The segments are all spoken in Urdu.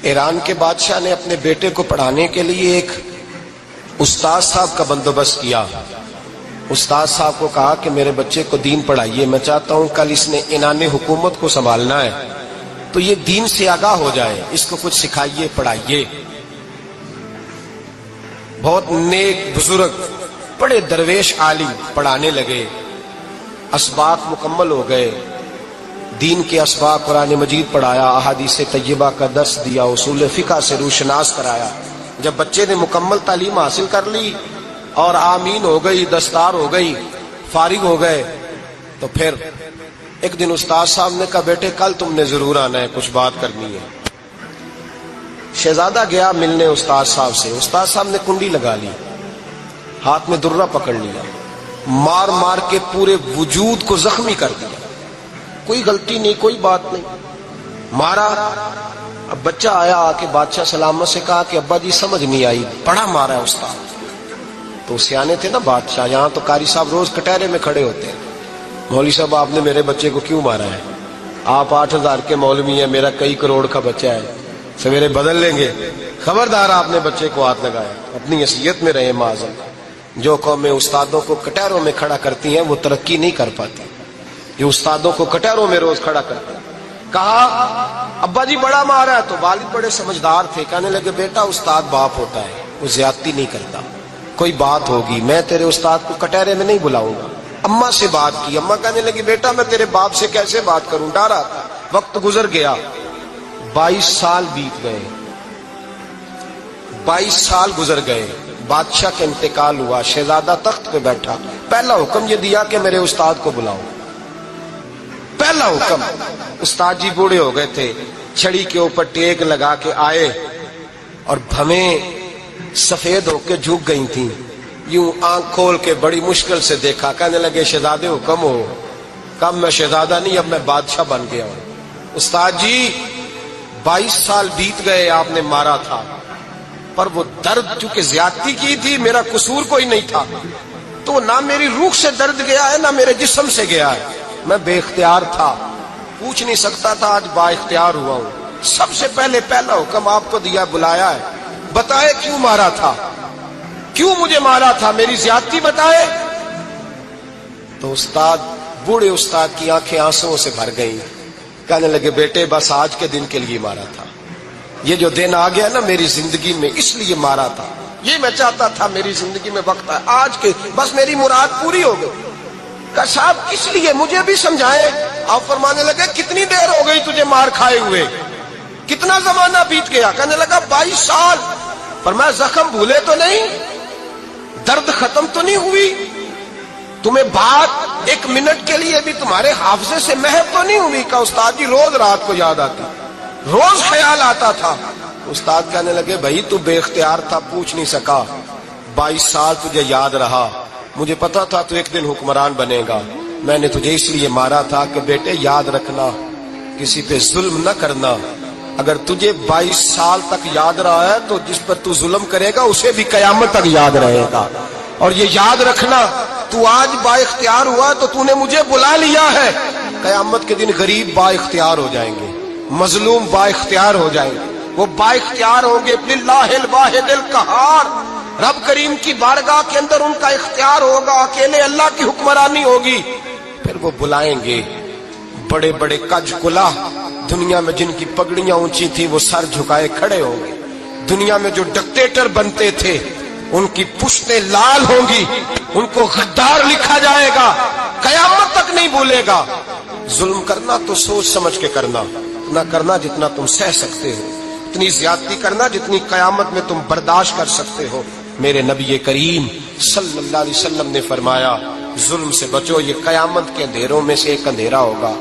ایران کے بادشاہ نے اپنے بیٹے کو پڑھانے کے لیے ایک استاد صاحب کا بندوبست کیا. استاد صاحب کو کہا کہ میرے بچے کو دین پڑھائیے، میں چاہتا ہوں کل اس نے عنان حکومت کو سنبھالنا ہے تو یہ دین سے آگاہ ہو جائے، اس کو کچھ سکھائیے، پڑھائیے. بہت نیک بزرگ بڑے درویش عالم پڑھانے لگے، اسباق مکمل ہو گئے، دین کے اسباق قرآن مجید پڑھایا، احادیث طیبہ کا درس دیا، اصول فقہ سے روشناس کرایا. جب بچے نے مکمل تعلیم حاصل کر لی اور آمین ہو گئی، دستار ہو گئی، فارغ ہو گئے، تو پھر ایک دن استاد صاحب نے کہا بیٹے کل تم نے ضرور آنا ہے، کچھ بات کرنی ہے. شہزادہ گیا ملنے استاد صاحب سے. استاد صاحب نے کنڈی لگا لی، ہاتھ میں درہ پکڑ لیا، مار مار کے پورے وجود کو زخمی کر دیا. کوئی غلطی نہیں، کوئی بات نہیں، مارا. اب بچہ آیا آ کے بادشاہ سلامت سے کہا کہ ابا جی سمجھ نہیں آئی، بڑا مارا ہے استاد. تو سیانے تھے نا بادشاہ، یہاں تو قاری صاحب روز کٹہرے میں کھڑے ہوتے ہیں، مولوی صاحب آپ نے میرے بچے کو کیوں مارا ہے؟ آپ 8,000 کے مولوی ہیں، میرا کئی کروڑ کا بچہ ہے، سویرے بدل لیں گے. خبردار آپ نے بچے کو ہاتھ لگایا، اپنی حیثیت میں رہے معاذ. جو قومیں استادوں کو کٹہروں میں کھڑا کرتی ہیں وہ ترقی نہیں کر پاتی. جو استادوں کو کٹہروں میں روز کھڑا کرتے ہیں. کہا ابا جی بڑا مارا ہے. تو والد بڑے سمجھدار تھے، کہنے لگے بیٹا استاد باپ ہوتا ہے، وہ زیادتی نہیں کرتا، کوئی بات ہوگی میں تیرے استاد کو کٹہرے میں نہیں بلاؤں گا. اماں سے بات کی، اماں کہنے لگی بیٹا میں تیرے باپ سے کیسے بات کروں، ڈرا تھا. وقت گزر گیا، 22 سال بیت گئے، 22 سال گزر گئے. بادشاہ کا انتقال ہوا، شہزادہ تخت پہ بیٹھا. پہلا حکم یہ دیا کہ میرے استاد کو بلاؤ. پہلا حکم. استاد جی بوڑھے ہو گئے تھے، چھڑی کے اوپر ٹیک لگا کے آئے اور بھویں سفید ہو کے جھک گئی تھیں. یوں آنکھ کھول کے بڑی مشکل سے دیکھا، کہنے لگے شہزادے حکم ہو. کب میں شہزادہ نہیں، اب میں بادشاہ بن گیا ہوں. استاد جی 22 سال بیت گئے، آپ نے مارا تھا، پر وہ درد چونکہ زیادتی کی تھی، میرا قصور کوئی نہیں تھا، تو نہ میری روح سے درد گیا ہے نہ میرے جسم سے گیا ہے. میں بے اختیار تھا، پوچھ نہیں سکتا تھا، آج با اختیار ہوا ہوں. سب سے پہلے پہلا حکم آپ کو دیا، بلایا ہے، بتائے کیوں مارا تھا، کیوں مجھے مارا تھا، میری زیادتی بتائے. تو استاد، بوڑھے استاد کی آنکھیں آنسوؤں سے بھر گئیں. کہنے لگے بیٹے بس آج کے دن کے لیے مارا تھا، یہ جو دن آ گیا نا میری زندگی میں اس لیے مارا تھا، یہ میں چاہتا تھا میری زندگی میں وقت ہے، آج کے بس میری مراد پوری ہو گئی. کہا صاحب کس لیے، مجھے بھی سمجھائیں. آپ فرمانے لگے کتنی دیر ہو گئی تجھے مار کھائے ہوئے، کتنا زمانہ بیت گیا. کہنے لگا 22 سال. فرمایا زخم بھولے تو نہیں، درد ختم تو نہیں ہوئی، تمہیں بات 1 منٹ کے لیے بھی تمہارے حافظے سے محو تو نہیں ہوئی. کہ استاد جی روز رات کو یاد آتی، روز خیال آتا تھا. استاد کہنے لگے بھائی تو بے اختیار تھا، پوچھ نہیں سکا، 22 سال تجھے یاد رہا، مجھے پتا تھا تو ایک دن حکمران بنے گا، میں نے تجھے اس لیے مارا تھا کہ بیٹے یاد رکھنا، کسی پہ ظلم نہ کرنا. اگر تجھے 22 سال تک یاد رہا ہے تو جس پر تو ظلم کرے گا اسے بھی قیامت تک یاد رہے گا. اور یہ یاد رکھنا تو آج با اختیار ہوا تو تو نے مجھے بلا لیا ہے، قیامت کے دن غریب با اختیار ہو جائیں گے، مظلوم با اختیار ہو جائیں گے. وہ با اختیار ہوں گے للہ الواحد القہار، رب کریم کی بارگاہ کے اندر ان کا اختیار ہوگا، اکیلے اللہ کی حکمرانی ہوگی. پھر وہ بلائیں گے بڑے بڑے کج کلا، دنیا میں جن کی پگڑیاں اونچی تھی وہ سر جھکائے کھڑے ہوں گے. دنیا میں جو ڈکٹیٹر بنتے تھے ان کی پشتیں لال ہوں گی، ان کو غدار لکھا جائے گا، قیامت تک نہیں بھولے گا. ظلم کرنا تو سوچ سمجھ کے کرنا، نہ کرنا جتنا تم سہ سکتے ہو، اتنی زیادتی کرنا جتنی قیامت میں تم برداشت کر سکتے ہو. میرے نبی کریم صلی اللہ علیہ وسلم نے فرمایا ظلم سے بچو، یہ قیامت کے اندھیروں میں سے ایک اندھیرا ہوگا.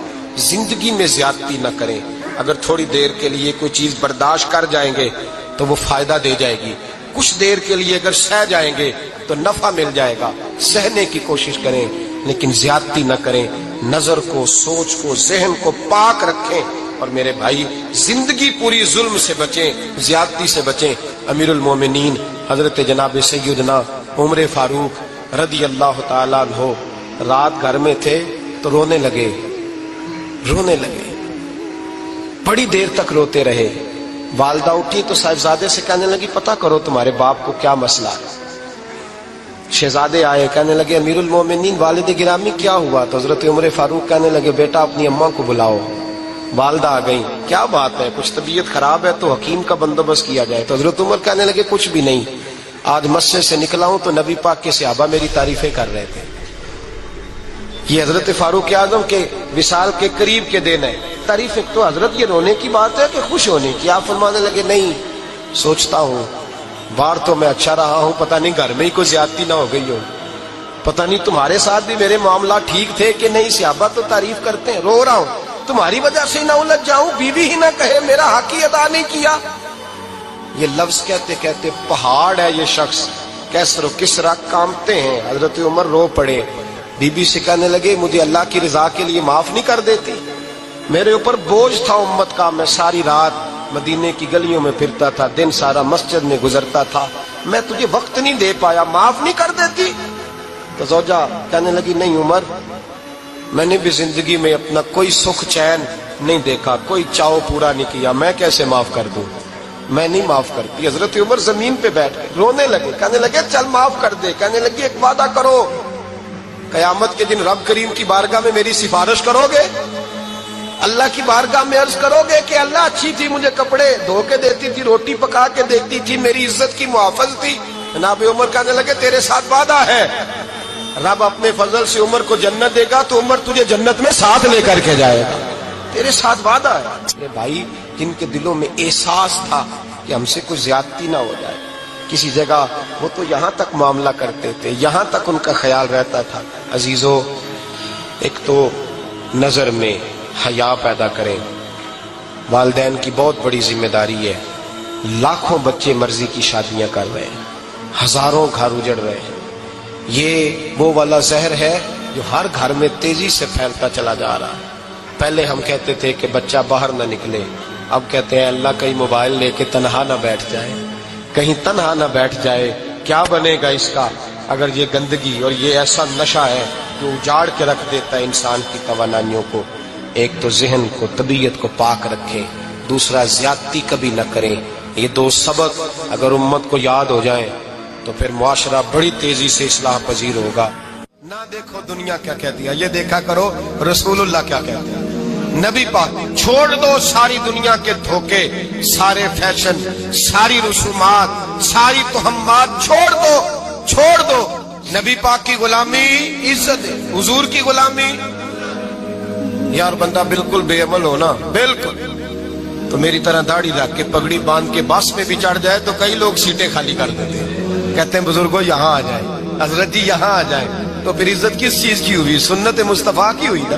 زندگی میں زیادتی نہ کریں. اگر تھوڑی دیر کے لیے کوئی چیز برداشت کر جائیں گے تو وہ فائدہ دے جائے گی، کچھ دیر کے لیے اگر سہ جائیں گے تو نفع مل جائے گا. سہنے کی کوشش کریں لیکن زیادتی نہ کریں. نظر کو، سوچ کو، ذہن کو پاک رکھیں. اور میرے بھائی زندگی پوری ظلم سے بچیں، زیادتی سے بچیں. امیر المومنین حضرت جناب سیدنا عمر فاروق رضی اللہ تعالیٰ عنہ رات گھر میں تھے تو رونے لگے، بڑی دیر تک روتے رہے. والدہ اٹھی تو صاحبزادے سے کہنے لگی پتہ کرو تمہارے باپ کو کیا مسئلہ ہے۔ شہزادے آئے، کہنے لگے امیر المومنین والد گرامی کیا ہوا؟ تو حضرت عمر فاروق کہنے لگے بیٹا اپنی اماں کو بلاؤ۔ والدہ آ گئیں، کیا بات ہے؟ کچھ طبیعت خراب ہے تو حکیم کا بندوبست کیا جائے۔ تو حضرت عمر کہنے لگے کچھ بھی نہیں، آج مسجد سے نکلا ہوں تو نبی پاک کے صحابہ میری تعریفیں کر رہے تھے۔ یہ حضرت فاروق اعظم کے وصال کے قریب کے دن ہے۔ تعریفیں تو حضرت یہ رونے کی بات ہے کہ خوش ہونے کی؟ آپ فرمانے لگے نہیں، سوچتا ہوں باہر تو میں اچھا رہا ہوں، پتہ نہیں گھر میں ہی کوئی زیادتی نہ ہو گئی ہو، پتہ نہیں تمہارے ساتھ بھی میرے معاملات ٹھیک تھے کہ نہیں، صحابہ تو تعریف کرتے ہیں، رو رہا ہوں تمہاری وجہ سے نہ الجھ جاؤں، بیوی ہی نہ کہے میرا حق ہی ادا نہیں کیا۔ یہ لفظ کہتے کہتے پہاڑ ہے یہ شخص، کیسر و کسرا کانپتے ہیں۔ حضرت عمر رو پڑے، بی بی سے کہنے لگے مجھے اللہ کی رضا کے لیے معاف نہیں کر دیتی؟ میرے اوپر بوجھ تھا امت کا، میں ساری رات مدینے کی گلیوں میں پھرتا تھا، دن سارا مسجد میں گزرتا تھا، میں تجھے وقت نہیں دے پایا، معاف نہیں کر دیتی؟ تو زوجہ کہنے لگی نہیں عمر، میں نے بھی زندگی میں اپنا کوئی سکھ چین نہیں دیکھا، کوئی چاؤ پورا نہیں کیا، میں کیسے معاف کر دوں؟ میں نہیں معاف کرتی۔ حضرت عمر زمین پہ بیٹھ گئے، رونے لگے، کہنے لگے چل معاف کر دے۔ کہنے لگی ایک وعدہ کرو، قیامت کے دن رب کریم کی بارگاہ میں میری سفارش کرو گے؟ اللہ کی بارگاہ میں عرض کرو گے کہ اللہ اچھی تھی، مجھے کپڑے دھو کے دیتی تھی، روٹی پکا کے دیتی تھی، میری عزت کی محافظ تھی؟ جناب عمر کہنے لگے تیرے ساتھ وعدہ ہے، رب اپنے فضل سے عمر کو جنت دے گا تو عمر تجھے جنت میں ساتھ لے کر کے جائے گا، تیرے ساتھ وعدہ ہے۔ یہ بھائی جن کے دلوں میں احساس تھا کہ ہم سے کوئی زیادتی نہ ہو جائے کسی جگہ، وہ تو یہاں تک معاملہ کرتے تھے، یہاں تک ان کا خیال رہتا تھا۔ عزیزو، ایک تو نظر میں حیا پیدا کریں، والدین کی بہت بڑی ذمہ داری ہے۔ لاکھوں بچے مرضی کی شادیاں کر رہے ہیں، ہزاروں گھر اجڑ رہے ہیں، یہ وہ والا زہر ہے جو ہر گھر میں تیزی سے پھیلتا چلا جا رہا ہے۔ پہلے ہم کہتے تھے کہ بچہ باہر نہ نکلے، اب کہتے ہیں اللہ کہیں موبائل لے کے تنہا نہ بیٹھ جائے، کہیں تنہا نہ بیٹھ جائے، کیا بنے گا اس کا اگر یہ گندگی اور یہ ایسا نشہ ہے جو اجاڑ کے رکھ دیتا ہے انسان کی توانائیوں کو۔ ایک تو ذہن کو، طبیعت کو پاک رکھیں، دوسرا زیادتی کبھی نہ کریں۔ یہ دو سبق اگر امت کو یاد ہو جائیں تو پھر معاشرہ بڑی تیزی سے اصلاح پذیر ہوگا۔ نہ دیکھو دنیا کیا کہتی ہے، یہ دیکھا کرو رسول اللہ کیا کہتے ہیں۔ نبی پاک چھوڑ دو ساری دنیا کے دھوکے، سارے فیشن، ساری رسومات، ساری تہمات چھوڑ دو۔ نبی پاک کی غلامی عزت ہے، حضور کی غلامی۔ یار بندہ بالکل بے عمل ہو نا، بالکل، تو میری طرح داڑھی رکھ کے پگڑی باندھ کے بس میں بھی چڑھ جائے تو کئی لوگ سیٹیں خالی کر دیتے ہیں، کہتے ہیں بزرگوں یہاں آ جائیں، حضرت جی یہاں آ جائیں، تو پھر عزت کس چیز کی ہوئی؟ سنت مصطفیٰ کی ہوئی نا،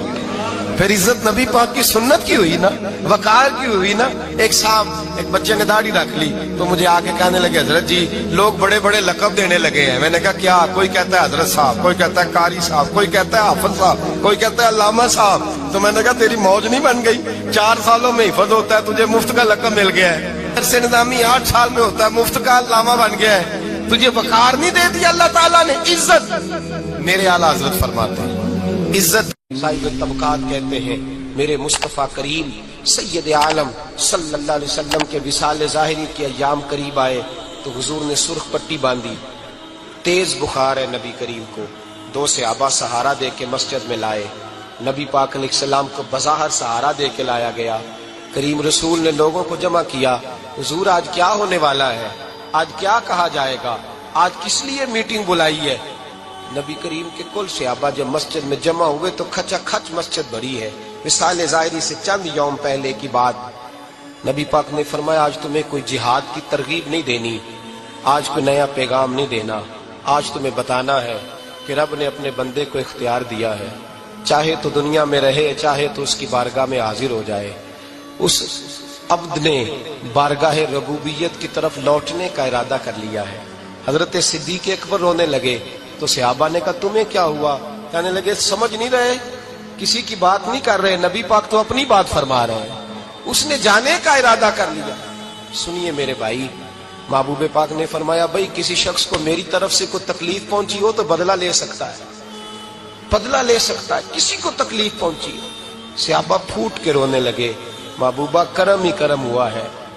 پھر عزت نبی پاک کی سنت کی ہوئی نا، وقار کی ہوئی نا۔ ایک صاحب، ایک بچے نے داڑھی رکھ لی تو مجھے آ کے کہنے لگے حضرت جی لوگ بڑے بڑے لقب دینے لگے ہیں۔ میں نے کہا کیا؟ کوئی کہتا ہے حضرت صاحب، کوئی کہتا ہے قاری صاحب، کوئی کہتا ہے حافظ صاحب، کوئی کہتا ہے علامہ صاحب۔ تو میں نے کہا تیری موج نہیں بن گئی؟ 4 سالوں میں حفظ ہوتا ہے، تجھے مفت کا لقب مل گیا ہے۔ درس نظامی 8 سال میں ہوتا ہے، مفت کا علامہ بن گیا ہے، تجھے وقار نہیں دے دیا اللہ تعالیٰ نے، عزت۔ میرے اعلیٰ حضرت فرماتے ہیں عزت صاحب طبقات کہتے ہیں، میرے مصطفیٰ کریم سید عالم صلی اللہ علیہ وسلم کے وصال ظاہری کے ایام قریب آئے تو حضور نے سرخ پٹی باندھی، تیز بخار ہے نبی کریم کو، 2 صحابہ سہارا دے کے مسجد میں لائے، نبی پاک علیہ السلام کو بظاہر سہارا دے کے لایا گیا۔ کریم رسول نے لوگوں کو جمع کیا، حضور آج کیا ہونے والا ہے، آج کیا کہا جائے گا، آج کس لیے میٹنگ بلائی ہے؟ نبی کریم کے کل صحابہ جب مسجد میں جمع ہوئے تو کھچا کھچ مسجد بھری ہے۔ وصال ظاہری سے چند یوم پہلے کی بات، نبی پاک نے فرمایا آج تمہیں کوئی جہاد کی ترغیب نہیں دینی، آج کوئی نیا پیغام نہیں دینا، آج تمہیں بتانا ہے کہ رب نے اپنے بندے کو اختیار دیا ہے، چاہے تو دنیا میں رہے، چاہے تو اس کی بارگاہ میں حاضر ہو جائے۔ اس عبد نے بارگاہ ربوبیت کی طرف لوٹنے کا ارادہ کر لیا ہے۔ حضرت صدیق اکبر رونے لگے تو صحابہ نے کہا تمہیں کیا ہوا؟ کہنے لگے سمجھ نہیں رہے، کسی کی بات نہیں کر رہے، نبی پاک تو اپنی بات فرما رہے ہیں، اس نے جانے کا ارادہ کر لیا۔ سنیے میرے بھائی، محبوب پاک نے فرمایا بھائی کسی شخص کو میری طرف سے کوئی تکلیف پہنچی ہو تو بدلہ لے سکتا ہے، بدلہ لے سکتا ہے، کسی کو تکلیف پہنچی ہو۔ صحابہ پھوٹ کے رونے لگے، محبوبہ کرم ہی کرم ہوا ہے،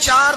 4,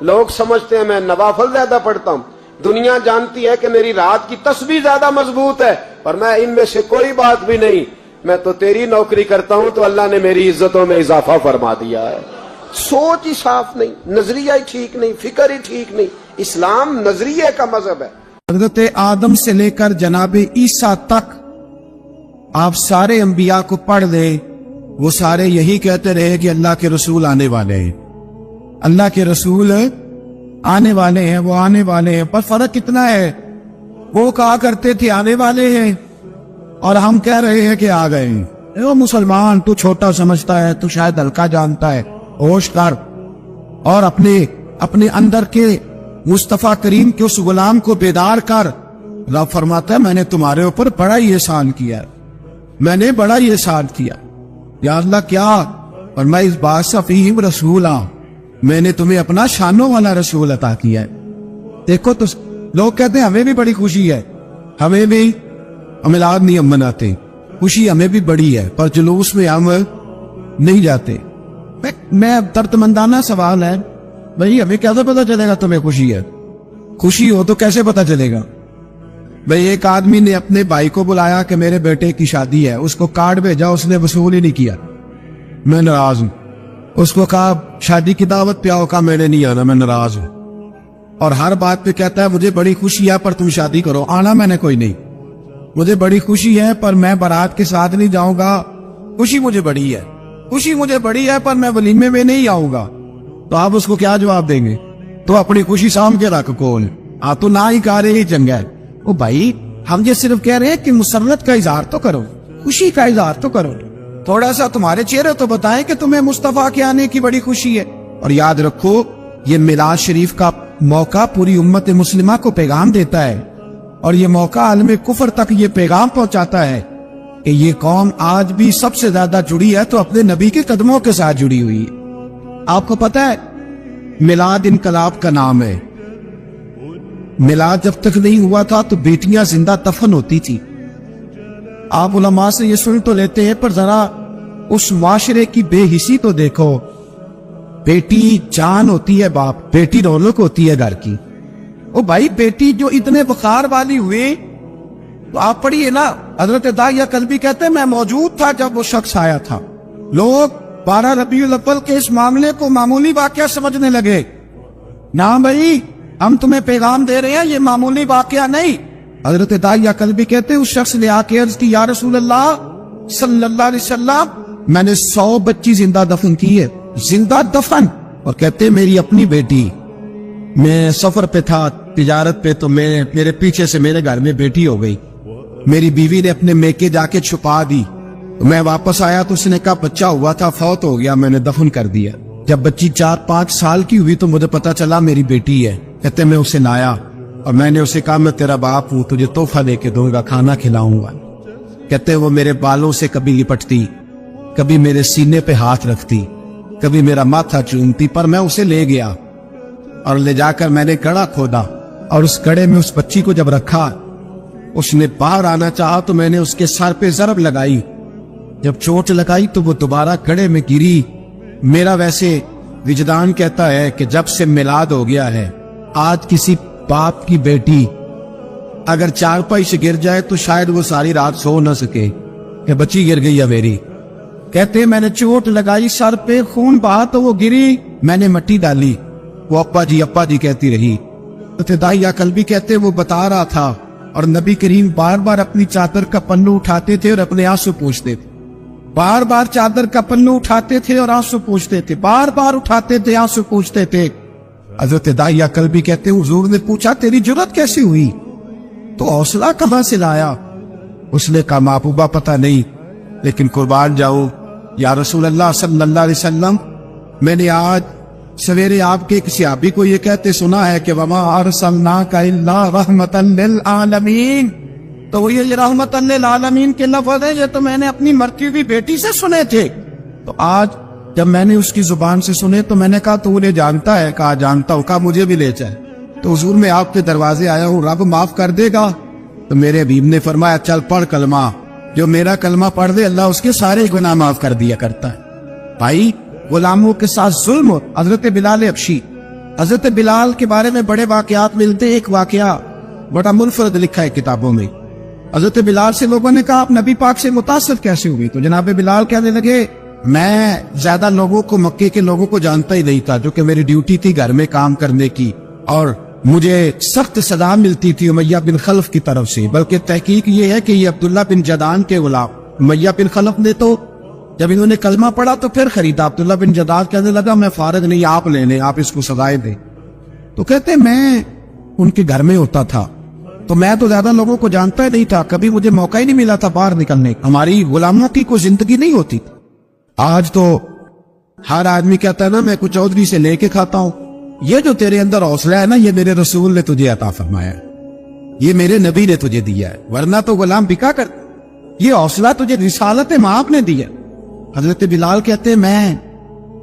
لوگ سمجھتے ہیں میں نوافل زیادہ پڑھتا ہوں، دنیا جانتی ہے کہ میری رات کی تسبیح زیادہ مضبوط ہے، اور میں ان میں سے کوئی بات بھی نہیں، میں تو تیری نوکری کرتا ہوں تو اللہ نے میری عزتوں میں اضافہ فرما دیا ہے۔ سوچ ہی صاف نہیں، نظریہ ہی ٹھیک نہیں، فکر ہی ٹھیک نہیں۔ اسلام نظریے کا مذہب ہے۔ حضرت آدم سے لے کر جناب عیسیٰ تک آپ سارے انبیاء کو پڑھ لیں، وہ سارے یہی کہتے رہے کہ اللہ کے رسول آنے والے ہیں، اللہ کے رسول آنے والے ہیں، وہ آنے والے ہیں۔ پر فرق کتنا ہے، وہ کہا کرتے تھے آنے والے ہیں اور ہم کہہ رہے ہیں کہ آ گئے ہیں۔ وہ مسلمان تو چھوٹا سمجھتا ہے، تو شاید ہلکا جانتا ہے، ہوش کر اور اپنے اندر کے مصطفیٰ کریم کے اس غلام کو بیدار کر۔ رب فرماتا ہے میں نے تمہارے اوپر بڑا ہی احسان کیا، میں نے بڑا ہی احسان کیا۔ یا اللہ کیا؟ اور میں اس بات سے فیہم رسول ہوں، میں نے تمہیں اپنا شانوں والا رسول عطا کیا ہے۔ دیکھو تو لوگ کہتے ہیں ہمیں بھی بڑی خوشی ہے، ہمیں بھی میلاد نہیں ہم مناتے، خوشی ہمیں بھی بڑی ہے، پر جلوس میں ہم نہیں جاتے۔ میں دردمندانہ سوال ہے بھئی، ہمیں کیسے پتا چلے گا تمہیں خوشی ہے؟ خوشی ہو تو کیسے پتا چلے گا؟ بھئی ایک آدمی نے اپنے بھائی کو بلایا کہ میرے بیٹے کی شادی ہے، اس کو کارڈ بھیجا، اس نے وصول ہی نہیں کیا، میں ناراض ہوں۔ اس کو کہا شادی کی دعوت پہ آؤ، کہا میں نے نہیں آنا، میں ناراض ہوں۔ اور ہر بات پہ کہتا ہے مجھے بڑی خوشی ہے پر تم شادی کرو، آنا میں نے کوئی نہیں، مجھے بڑی خوشی ہے پر میں بارات کے ساتھ نہیں جاؤں گا، خوشی مجھے بڑی ہے، خوشی مجھے بڑی ہے پر میں ولیمے میں نہیں آؤں گا۔ تو آپ اس کو کیا جواب دیں گے؟ تو اپنی خوشی سام کے رکھ کون تو نہ ہی کہہ رہے چنگا ہے۔ او بھائی ہم یہ صرف کہہ رہے ہیں کہ مسرت کا اظہار تو کرو، خوشی کا اظہار تو کرو، تھوڑا سا تمہارے چہرے تو بتائیں کہ تمہیں مصطفیٰ کے آنے کی بڑی خوشی ہے۔ اور یاد رکھو یہ میلاد شریف کا موقع پوری امت مسلمہ کو پیغام دیتا ہے، اور یہ موقع عالم کفر تک یہ پیغام پہنچاتا ہے کہ یہ قوم آج بھی سب سے زیادہ جڑی ہے تو اپنے نبی کے قدموں کے ساتھ جڑی ہوئی ہے۔ آپ کو پتا ہے میلاد انقلاب کا نام ہے۔ میلاد جب تک نہیں ہوا تھا تو بیٹیاں زندہ دفن ہوتی تھی۔ آپ علماء سے یہ سن تو لیتے ہیں پر ذرا اس معاشرے کی بے حسی تو دیکھو، بیٹی جان ہوتی ہے باپ، بیٹی رونق ہوتی ہے گھر کی۔ او بھائی بیٹی جو اتنے وقار والی ہوئی تو آپ پڑھیے نا، حضرت داعیہ قلبی کہتے ہیں میں موجود تھا جب وہ شخص آیا تھا، لوگ 12 ربیع الاول کے اس معاملے کو معمولی واقعہ سمجھنے لگے۔ نہ بھائی ہم تمہیں پیغام دے رہے ہیں، یہ معمولی واقعہ نہیں۔ حضرت داعیہ قلبی کہتے ہیں اس شخص نے آ کے عرض کی یا رسول اللہ صلی اللہ علیہ وسلم میں نے 100 بچی زندہ دفن کی ہے، زندہ دفن۔ اور کہتے ہیں میری اپنی بیٹی، میں سفر پہ تھا تجارت پہ، تو میرے پیچھے سے میرے گھر میں بیٹی ہو گئی، میری بیوی نے اپنے میکے جا کے چھپا دی، میں واپس آیا تو اس نے کہا بچہ ہوا تھا فوت ہو گیا، میں نے دفن کر دیا۔ جب بچی 4-5 سال کی ہوئی تو مجھے پتا چلا میری بیٹی ہے۔ کہتے میں اسے لایا اور میں نے اسے کہا میں تیرا باپ ہوں، تجھے تحفہ دے کے دوں گا، کھانا کھلاؤں گا۔ کہتے وہ میرے بالوں سے کبھی لپٹتی، کبھی میرے سینے پہ ہاتھ رکھتی، کبھی میرا ماتھا چومتی، پر میں اسے لے گیا اور لے جا کر میں نے گڑھا کھودا، اور اس گڑھے میں اس بچی کو جب رکھا، اس نے باہر آنا چاہا تو میں نے اس کے سر پہ ضرب لگائی، جب چوٹ لگائی تو وہ دوبارہ گڑھے میں گری۔ میرا ویسے وجدان کہتا ہے کہ جب سے میلاد ہو گیا ہے، آج کسی باپ کی بیٹی اگر چارپائی سے گر جائے تو شاید وہ ساری رات سو نہ سکے کہ بچی گر گئی ہے میری۔ کہتے میں نے چوٹ لگائی سر پہ، خون بہا تو وہ گری، میں نے مٹی ڈالی، وہ ابا جی کہتی رہی۔ داعیہ قلبی کہتے وہ بتا رہا تھا، اور نبی کریم بار بار اپنی چادر کا پلو اٹھاتے تھے اور اپنے آنسو پوچھتے تھے، بار بار چادر کا پلو اٹھاتے تھے اور آنسو پوچھتے تھے، بار بار اٹھاتے تھے آنسو پوچھتے تھے۔ حضرت داعیہ قلبی کہتے حضور نے پوچھا تیری جرت کیسی ہوئی، تو حوصلہ کہاں سے لایا؟ اس نے کہا محبوبہ پتہ نہیں، لیکن قربان جاؤں یا رسول اللہ صلی اللہ علیہ وسلم، میں نے آج سویرے آپ کے ایک صحابی کو یہ کہتے سنا ہے کہ وما ارسلناک الا رحمتا للعالمین، تو وہ یہ رحمتا للعالمین کے لفظ ہے، یہ تو میں نے اپنی مرتی ہوئی بیٹی سے سنے تھے۔ تو آج جب میں نے اس کی زبان سے سنے تو میں نے کہا تو انہیں جانتا ہے؟ کہا جانتا ہوں۔ کہا مجھے بھی لے چل۔ تو حضور میں آپ کے دروازے آیا ہوں، رب معاف کر دے گا؟ تو میرے حبیب نے فرمایا چل پڑھ کلمہ، جو میرا کلمہ پڑھ دے اللہ اس کے سارے گناہ معاف کر دیا کرتا ہے۔ بھائی غلاموں کے ساتھ ظلم، حضرت بلال حبشی حضرت بلال کے بارے میں بڑے واقعات ملتے ہیں. ایک واقعہ بڑا منفرد لکھا ہے کتابوں میں. حضرت بلال سے لوگوں نے کہا آپ نبی پاک سے متاثر کیسے ہوئے؟ تو جناب بلال کہنے لگے میں زیادہ لوگوں کو، مکے کے لوگوں کو جانتا ہی نہیں تھا، جو کہ میری ڈیوٹی تھی گھر میں کام کرنے کی، اور مجھے سخت سزا ملتی تھی امیہ بن خلف کی طرف سے. بلکہ تحقیق یہ ہے کہ یہ عبداللہ بن جدعان کے غلام امیہ بن خلف نے تو جب انہوں نے کلمہ پڑھا تو پھر خریدا. عبداللہ بن جدعان کہنے لگا میں فارغ نہیں، آپ لے لیں، آپ اس کو سزائیں دیں. تو کہتے میں ان کے گھر میں ہوتا تھا تو میں تو زیادہ لوگوں کو جانتا ہی نہیں تھا، کبھی مجھے موقع ہی نہیں ملا تھا باہر نکلنے. ہماری غلاموں کی کوئی زندگی نہیں ہوتی. آج تو ہر آدمی کہتا ہے نا میں کچھ چودھری سے لے کے کھاتا ہوں. یہ جو تیرے اندر حوصلہ ہے نا، یہ میرے رسول نے تجھے عطا فرمایا ہے، یہ میرے نبی نے تجھے دیا ہے، ورنہ تو غلام بکا کر. یہ حوصلہ تجھے رسالت مآب نے دیا. حضرت بلال کہتے میں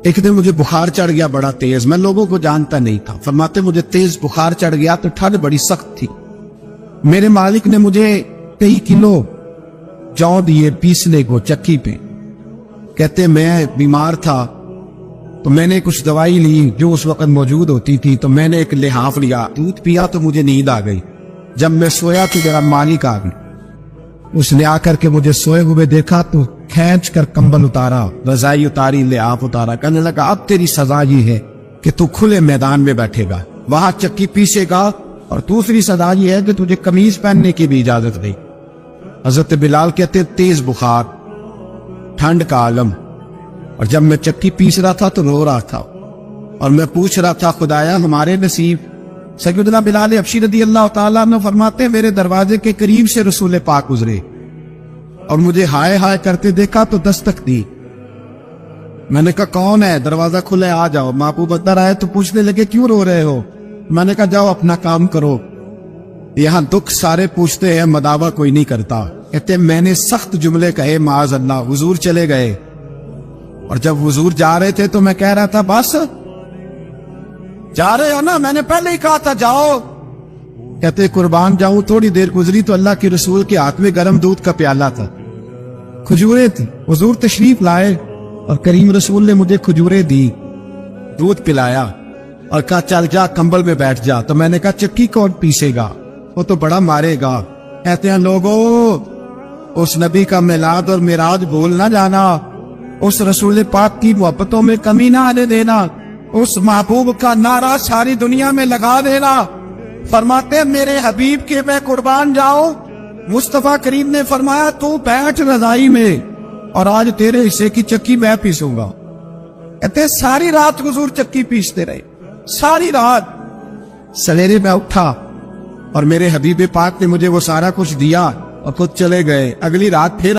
ایک دن مجھے بخار چڑھ گیا بڑا تیز، میں لوگوں کو جانتا نہیں تھا. فرماتے مجھے تیز بخار چڑھ گیا تو ٹھنڈ بڑی سخت تھی. میرے مالک نے مجھے کئی کلو جو دیے پیسنے کو چکی پہ. کہتے میں بیمار تھا تو میں نے کچھ دوائی لی جو اس وقت موجود ہوتی تھی، تو میں نے ایک لحاف لیا، دودھ پیا تو مجھے نیند آ گئی. جب میں سویا تو میرا مالک آ گیا. اس نے آ کر کے مجھے سوئے ہوئے دیکھا تو کھینچ کر کمبل اتارا، رضائی اتاری، لحاف اتارا. کہنے لگا اب تیری سزا یہ ہے کہ تو کھلے میدان میں بیٹھے گا، وہاں چکی پیسے گا، اور دوسری سزا یہ ہے کہ تجھے قمیض پہننے کی بھی اجازت نہیں. حضرت بلال کہتے تیز بخار، ٹھنڈ کا عالم، اور جب میں چکی پیس رہا تھا تو رو رہا تھا اور میں پوچھ رہا تھا خدایا ہمارے نصیب. سیدنا بلال حبشی رضی اللہ تعالیٰ عنہ فرماتے ہیں میرے دروازے کے قریب سے رسول پاک گزرے اور مجھے ہائے ہائے کرتے دیکھا تو دستک دی. میں نے کہا کون ہے؟ دروازہ کھلے آ جاؤ. محبوب اندر آئے تو پوچھنے لگے کیوں رو رہے ہو؟ میں نے کہا جاؤ اپنا کام کرو، یہاں دکھ سارے پوچھتے ہیں، مداوع کوئی نہیں کرتا. کہتے میں نے سخت جملے کہے معاذ اللہ. حضور چلے گئے اور جب حضور جا رہے تھے تو میں کہہ رہا تھا بس جا رہے ہو نا، میں نے پہلے ہی کہا تھا جاؤ. کہتے قربان جاؤں. تھوڑی دیر گزری تو اللہ کے رسول کے ہاتھ میں گرم دودھ کا پیالہ تھا، کھجوریں تھی. حضور تشریف لائے اور کریم رسول نے مجھے کھجوریں دی، دودھ پلایا اور کہا چل جا کمبل میں بیٹھ جا. تو میں نے کہا چکی کون پیسے گا؟ وہ تو بڑا مارے گا. کہتے ہیں لوگوں اس نبی کا میلاد اور معراج بھول نہ جانا، اس رسول پاک کی محبتوں میں کمی نہ آنے دینا، اس محبوب کا نعرہ ساری دنیا میں لگا دینا. فرماتے میرے حبیب کے میں قربان جاؤں. مصطفیٰ کریم نے فرمایا تو بیٹھ رضائی میں اور آج تیرے حصے کی چکی میں پیسوں گا. کہتے ساری رات حضور چکی پیستے رہے، ساری رات. سویرے میں اٹھا اور میرے حبیب پاک نے مجھے وہ سارا کچھ دیا اور خود چلے گئے. اگلی رات پھر